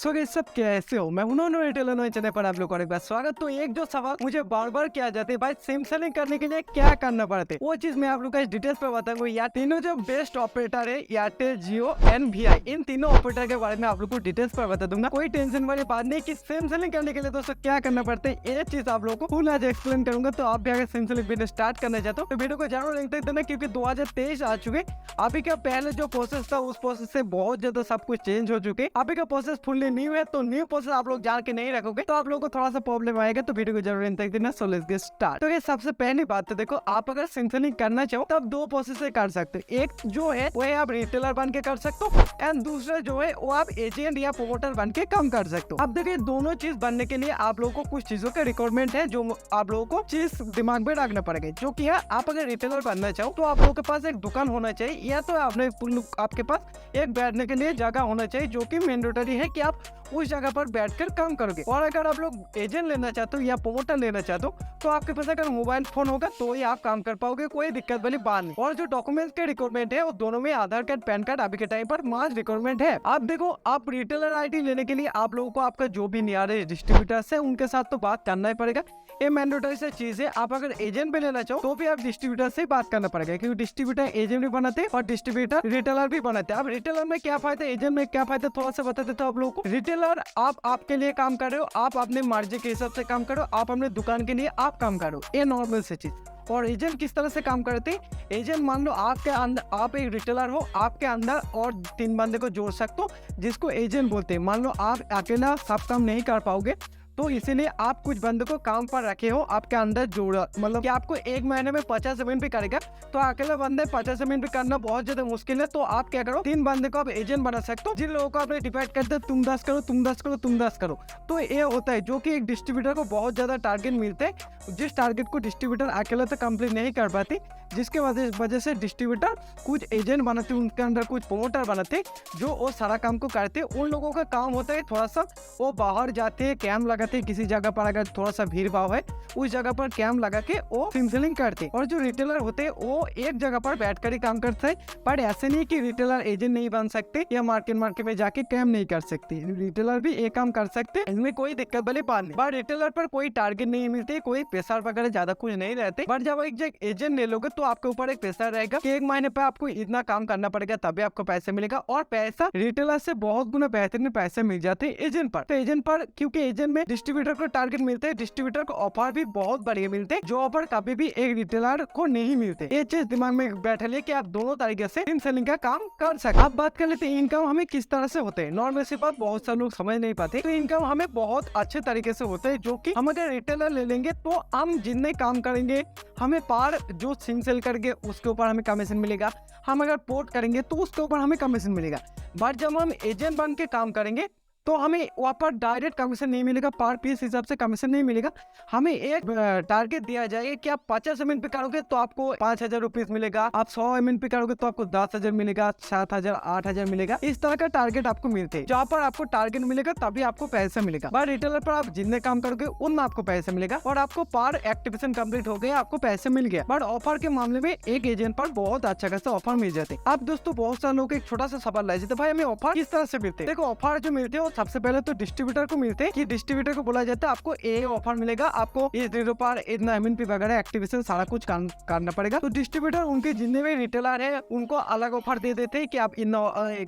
So guys सब कैसे हो। मैं उन्होंने चैनल पर आप लोग का एक बार स्वागत। तो एक जो सवाल मुझे बार बार किया जाते है, भाई सिम सेलिंग करने के लिए क्या करना पड़ता है, वो चीज मैं आप लोग का डिटेल्स पे बताऊंगा। या तीनों जो बेस्ट ऑपरेटर है एयरटेल, जियो एंड वीआई, इन तीनों ऑपरेटर के बारे में आप लोग को डिटेल्स पर बता दूंगा। कोई टेंशन वाली बात नहीं कि सिम सेलिंग करने के लिए दोस्तों क्या करना पड़ता है, ये चीज आप लोग को फुल आज एक्सप्लेन करूंगा। तो आप भी अगर सिम सेलिंग वीडियो स्टार्ट करना चाहते हो तो वीडियो को जरूर लिंक तक देना, क्योंकि 2023 आ चुके। अभी का पहले जो प्रोसेस था उस प्रोसेस से बहुत ज्यादा सब कुछ चेंज हो चुके। अभी का प्रोसेस फुल्ली न्यू है, तो न्यू प्रोसेस आप लोग जान के नहीं रखोगे तो आप लोगों को थोड़ा सा प्रॉब्लम आएगा। तो वीडियो को जरूर अंत तक देना। So let's get start. तो ये सबसे पहली बात है, देखो आप अगर सिम सेलिंग करना चाहो तब दो प्रोसेस से कर सकते हो। एक जो है वो है आप रिटेलर बन के कर सकते हो, एंड दूसरा जो है वो आप एजेंट या प्रोमोटर बन के काम कर सकते हो। अब देखिए दोनों चीज बनने के लिए आप लोगों को कुछ चीजों का रिक्वायरमेंट है जो आप लोगों को चीज दिमाग में रखना पड़ेगा। जो कि है आप अगर रिटेलर बनना चाहो तो आप लोगों के पास एक दुकान होना चाहिए, या तो आपके पास एक बैठने के लिए जगह होना चाहिए, जो कि मैंडेटरी है कि आप उस जगह पर बैठकर काम करोगे। और अगर आप लोग एजेंट लेना चाहते हो या प्रोमोटर लेना चाहते हो तो आपके पास अगर मोबाइल फोन होगा तो ही आप काम कर पाओगे, कोई दिक्कत वाली बात नहीं। और जो डॉक्यूमेंट्स के रिक्वायरमेंट है वो दोनों में आधार कार्ड, पैन कार्ड अभी के टाइम पर मास रिक्वायरमेंट है। आप देखो, आप रिटेलर आईडी लेने के लिए आप लोगों को आपका जो भी नियरेस्ट डिस्ट्रीब्यूटर्स है उनके साथ तो बात करना ही पड़ेगा। ये मैंडेटरी से चीज है। आप अगर एजेंट भी लेना चाहो तो भी आप डिस्ट्रीब्यूटर से बात करना पड़ेगा, क्योंकि डिस्ट्रीब्यूटर एजेंट भी बनाते हैं और डिस्ट्रीब्यूटर रिटेलर भी बनाते हैं। अब रिटेलर में क्या फायदा, एजेंट में क्या फायदा, थोड़ा सा बता देता हूं आप लोगों को। रिटेलर आप आपके लिए काम कर रहे हो, आप अपने मर्जी के हिसाब से काम करो, आप अपने दुकान के लिए आप काम करो, ये नॉर्मल से चीज। और एजेंट किस तरह से काम करते हैं, एजेंट मान लो आपके अंदर आप एक रिटेलर हो, आपके अंदर और 3 बंदे को जोड़ सकते हो जिसको एजेंट बोलते हैं। मान लो आप अकेला सब काम नहीं कर पाओगे तो इसीलिए आप कुछ बंदे को काम पर रखे हो, आपके अंदर जोड़ा, मतलब कि आपको एक महीने में 50 पेमेंट भी करेगा तो अकेले बंदे 50 पेमेंट भी करना बहुत ज्यादा मुश्किल है। तो आप क्या करो, 3 बंदे को आप एजेंट बना सकते हो, जिन लोगों को आपने डिवाइड करते हैं तुम 10 करो, तुम 10 करो, तुम 10 करो। तो ये होता है जो कि एक डिस्ट्रीब्यूटर को बहुत ज्यादा टारगेट मिलते हैं, जिस टारगेट को डिस्ट्रीब्यूटर अकेले तो कंप्लीट नहीं कर पाती, जिसके वजह से डिस्ट्रीब्यूटर कुछ एजेंट बनाते हैं, उनके अंदर कुछ प्रोमोटर बनाते जो वो सारा काम को करते हैं। उन लोगों का काम होता है थोड़ा सा वो बाहर जाते हैं, कैंप लगाते हैं किसी जगह पर, अगर थोड़ा सा भीड़ भाव है उस जगह पर कैंप लगा के वो सिम सेलिंग करते हैं। और जो रिटेलर होते हैं वो एक जगह पर बैठकर ही काम करते हैं। पर ऐसे नहीं कि रिटेलर एजेंट नहीं बन सकते या मार्केट में जाके कैंप नहीं कर सकते, रिटेलर भी एक काम कर सकते, इनमें कोई दिक्कत वाली बात नहीं। बट रिटेलर पर कोई टारगेट नहीं मिलते, कोई प्रेशर वगैरह ज्यादा कुछ नहीं रहते। बट जब एक एजेंट ले लोगे तो आपके ऊपर एक प्रेशर रहेगा कि एक महीने पे आपको इतना काम करना पड़ेगा तभी आपको पैसे मिलेगा, और पैसा रिटेलर से बहुत गुना बेहतरीन पैसे मिल जाते हैं एजेंट पर। तो एजेंट पर, क्योंकि एजेंट में डिस्ट्रीब्यूटर को टारगेट मिलते हैं, डिस्ट्रीब्यूटर को ऑफर भी बहुत बढ़िया मिलते हैं, जो ऑफर कभी भी एक रिटेलर को नहीं मिलते। ये चीज दिमाग में बैठा लिया कि आप दोनों तरीके से सिम सेलिंग का काम कर सकते। अब बात कर लेते हैं इनकम हमें किस तरह से होते हैं। नॉर्मल सी बात बहुत सारे लोग समझ नहीं पाते। तो इनकम हमें बहुत अच्छे तरीके से होता है, जो कि हम अगर रिटेलर ले लेंगे तो हम जितने काम करेंगे हमें पार जो सिम सेल करके उसके ऊपर हमें कमीशन मिलेगा, हम अगर पोर्ट करेंगे तो उसके ऊपर हमें कमीशन मिलेगा। बट जब हम एजेंट बन के काम करेंगे तो हमें वहाँ पर डायरेक्ट कमीशन नहीं मिलेगा, पर पीस हिसाब से कमीशन नहीं मिलेगा। हमें एक टारगेट दिया जाएगा कि आप 50 एमएन पे करोगे तो आपको 5,000 रुपीज मिलेगा, आप 100 एमएन पे करोगे तो आपको 10,000 मिलेगा, 7,000, 8,000 मिलेगा। इस तरह का टारगेट आपको मिलते हैं। जहाँ पर आपको टारगेट मिलेगा तभी आपको पैसा मिलेगा। बट रिटेलर पर आप जितने काम करोगे उतना आपको पैसा मिलेगा, और आपको पर एक्टिवेशन कंप्लीट हो गया, आपको पैसे मिल गया। बट ऑफर के मामले में एक एजेंट पर बहुत अच्छा खासा ऑफर मिल जाते हैं। अब दोस्तों बहुत सारे लोग एक छोटा सा सवाल लाए, भाई हमें ऑफर किस तरह से मिलते हैं। देखो ऑफर जो मिलते हैं सबसे पहले तो डिस्ट्रीब्यूटर को मिलते हैं, कि डिस्ट्रीब्यूटर को बोला जाता है आपको ये ऑफर मिलेगा, आपको इस दिन पर इतना एमएनपी वगैरह एक्टिवेशन सारा कुछ करना पड़ेगा। तो डिस्ट्रीब्यूटर उनके जितने भी रिटेलर है उनको अलग ऑफर दे देते हैं कि आप इतना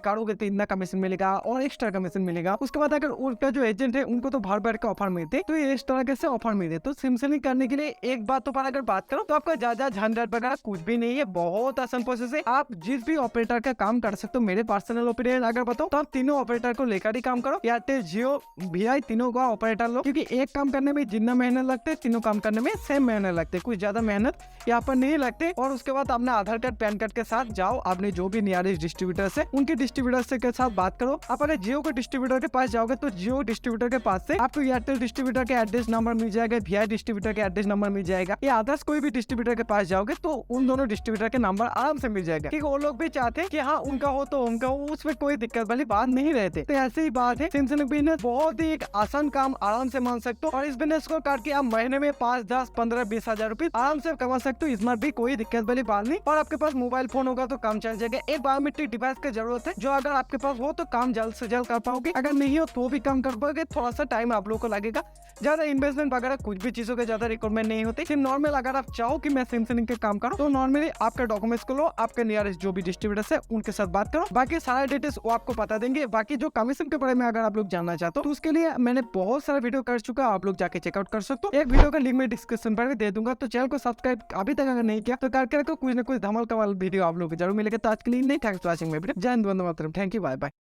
करोगे तो इतना कमीशन मिलेगा और एक्स्ट्रा कमीशन मिलेगा। उसके बाद अगर उनका जो एजेंट है उनको तो भर भर के ऑफर मिलते हैं। तो ये इस तरह से ऑफर मिलते। तो सिम सेलिंग करने के लिए एक बात पर अगर बात करो तो आपका ज्यादा झंझट वगैरह कुछ भी नहीं है, बहुत आसान प्रोसेस है। आप जिस भी ऑपरेटर का काम कर सकते हो। मेरे पर्सनल ओपिनियन अगर बताओ तो आप तीनों ऑपरेटर को लेकर ही काम करो, एयरटेल, जियो, वीआई, तीनों का ऑपरेटर लो, क्योंकि एक काम करने में जितना मेहनत लगते है तीनों काम करने में सेम मेहनत लगते है, कुछ ज्यादा मेहनत यहाँ पर नहीं लगते। और उसके बाद अपने आधार कार्ड, पैन कार्ड के साथ जाओ, आपने जो भी नियरेस्ट डिस्ट्रीब्यूटर है उनके डिस्ट्रीब्यूटर से के साथ बात करो। आप अगर जियो के डिस्ट्रीब्यूटर के पास जाओगे तो जियो डिस्ट्रीब्यूटर के पास से आपको एयरटेल डिस्ट्रीब्यूटर के एड्रेस नंबर मिल जाएगा, वीआई डिस्ट्रीब्यूटर के एड्रेस नंबर मिल जाएगा, या अदर्स कोई भी डिस्ट्रीब्यूटर के पास जाओगे तो उन दोनों डिस्ट्रीब्यूटर के नंबर आराम से मिल जाएगा, क्योंकि वो लोग भी चाहते हैं कि हाँ उनका हो तो उनका हो, उसमें कोई दिक्कत वाली बात नहीं रहती। तो ऐसी ही बात थे। सिमसलिंक बिजनेस बहुत ही एक आसान काम, आराम से मान सकते हो, और इस बिजनेस को करके आप महीने में 5, 10, 15, 20 हजार रुपए आराम से कमा सकते हो। इसमें भी कोई दिक्कत वाली बात नहीं, और आपके पास मोबाइल फोन होगा तो काम चल जाएगा। एक बायोमेट्रिक डिवाइस की जरूरत है, जो अगर आपके पास हो तो काम जल्द से जल्द कर पाओगे, अगर नहीं हो तो भी काम कर पाओगे। थोड़ा सा टाइम आप लोग को लगेगा, ज्यादा इन्वेस्टमेंट वगैरह कुछ भी चीजों के ज्यादा रिक्वायरमेंट नहीं होती। सिर्फ नॉर्मल अगर आप चाहो कि मैं सिमसलिंक के काम करूं तो नॉर्मली आपके डॉक्यूमेंट्स को लो, आपके नियरेस्ट जो भी डिस्ट्रीब्यूटर्स है उनके साथ बात करो, बाकी सारा डिटेल्स वो आपको बता देंगे। बाकी जो कमीशन के बारे में अगर आप लोग जानना चाहते हो तो उसके लिए मैंने बहुत सारा वीडियो कर चुका, आप लोग जाके चेकआउट कर सकते हो। एक वीडियो का लिंक मैं डिस्क्रिप्शन पर भी दे दूंगा, तो चैनल को सब्सक्राइब अभी तक अगर नहीं किया तो करके रखो, कुछ ना कुछ धमाल कमाल वीडियो आप लोग को जरूर मिलेगा। तो आज के लिए नहीं, thanks for watching my video. जय Hind, Vande Mataram, thank you, bye bye.